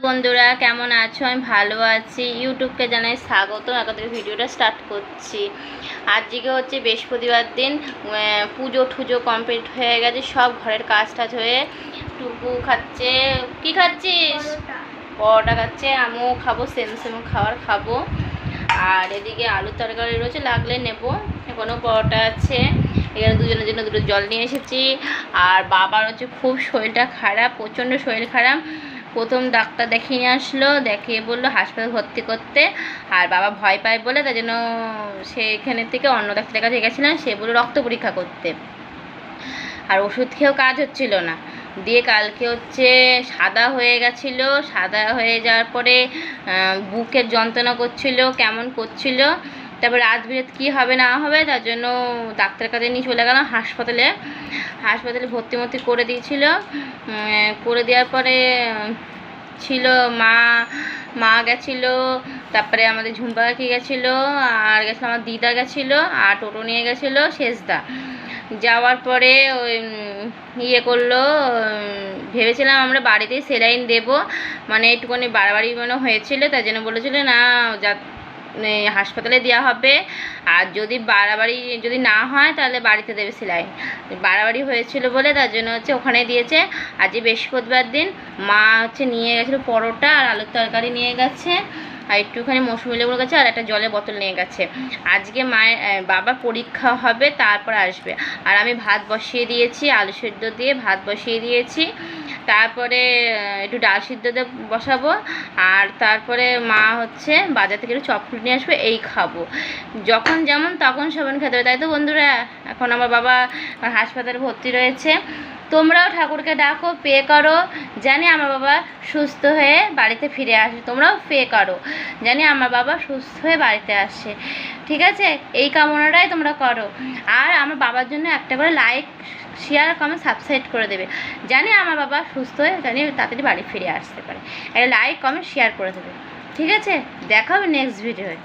বন্ধুরা কেমন আছো? আমি ভালো আছি। ইউটিউবকে জানাই স্বাগত। এখন ভিডিওটা স্টার্ট করছি। আজকে হচ্ছে বৃহস্পতিবার দিন, পুজো টুজো কমপ্লিট হয়ে গেছে, সব ঘরের কাজ টাজ হয়ে টুকু খাচ্ছে। কি খাচ্ছিস? পরোটা খাচ্ছে। আমিও খাবো, সেম খাবার খাবো। আর এদিকে আলুর তরকারি রয়েছে, লাগলে নেবো। এখনও পরোটা আছে। এখানে দুজনের জন্য দুটো জল নিয়ে এসেছি। আর বাবার হচ্ছে খুব শরীরটা খারাপ, প্রচণ্ড শরীর খারাপ। প্রথম ডাক্তার দেখিয়ে নিয়ে আসলো, দেখিয়ে বললো হাসপাতাল ভর্তি করতে। আর বাবা ভয় পায় বলে তার জন্য সেখানে থেকে অন্য ডাক্তারের কাছে গেছিলাম, সে বললো রক্ত পরীক্ষা করতে। আর ওষুধ খেয়েও কাজ হচ্ছিল না। দিয়ে কালকে হচ্ছে সাদা হয়ে গেছিলো। সাদা হয়ে যাওয়ার পরে বুকের যন্ত্রণা করছিল, কেমন করছিল। তারপর রাত বিরাত কী হবে না হবে, তার জন্য ডাক্তারের কাছে নিয়ে চলে গেলাম হাসপাতালে। ভর্তি করে দিয়েছিল। করে দেওয়ার পরে ছিল মা গেছিলো, তারপরে আমাদের ঝুম্পা কাকি গেছিলো, আর গেছিলো আমার দিদা গেছিলো, আর টোটো নিয়ে গেছিলো শেষদা। যাওয়ার পরে ওই ইয়ে করলো, ভেবেছিলাম আমরা বাড়িতেই সেলাইন দেবো, মানে একটুখানি বাড়াবাড়ি মানে হয়েছিল, তাই জন্য বলেছিল না যা হাসপাতালে দেওয়া হবে। আর যদি বাড়াবাড়ি যদি না হয় তাহলে বাড়িতে দেবে সেলাইন। বাড়াবাড়ি হয়েছিল বলে তার জন্য হচ্ছে ওখানে দিয়েছে। আজকে বৃহস্পতিবার দিন মা হচ্ছে নিয়ে গেছিলো পরোটা আর আলুর তরকারি নিয়ে গেছে, আর একটুখানি মৌসুমি লেবুর গেছে, আর একটা জলের বোতল নিয়ে গেছে। আজকে বাবার পরীক্ষা হবে, তারপর আসবে। আর আমি ভাত বসিয়ে দিয়েছি, আলু সেদ্ধ দিয়ে ভাত বসিয়ে দিয়েছি। তারপরে একটু ডাল সিদ্ধ দিয়ে বসাবো। আর তারপরে মা হচ্ছে বাজার থেকে একটু চপ নিয়ে আসবে, এই খাবো। যখন যেমন তখন সবাই খেতে হবে, তাই তো বন্ধুরা? এখন আমার বাবা হাসপাতালে ভর্তি রয়েছে। তোমরাও ঠাকুরকে ডাকো, পে করো, জানি আমার বাবা সুস্থ হয়ে বাড়িতে ফিরে আসে। তোমরাও পে করো, জানি আমার বাবা সুস্থ হয়ে বাড়িতে আসে। ঠিক আছে? এই কামনাটাই তোমরা করো। আর আমার বাবার জন্য একটা করে লাইক, শেয়ার, কমেন্ট, সাবস্ক্রাইব করে দেবে, জানি আমার বাবা সুস্থ হয়ে জানি তাড়াতাড়ি বাড়ি ফিরে আসতে পারে। একটা লাইক, কমেন্ট, শেয়ার করে দেবে। ঠিক আছে? দেখা হবে নেক্সট ভিডিওয়ে।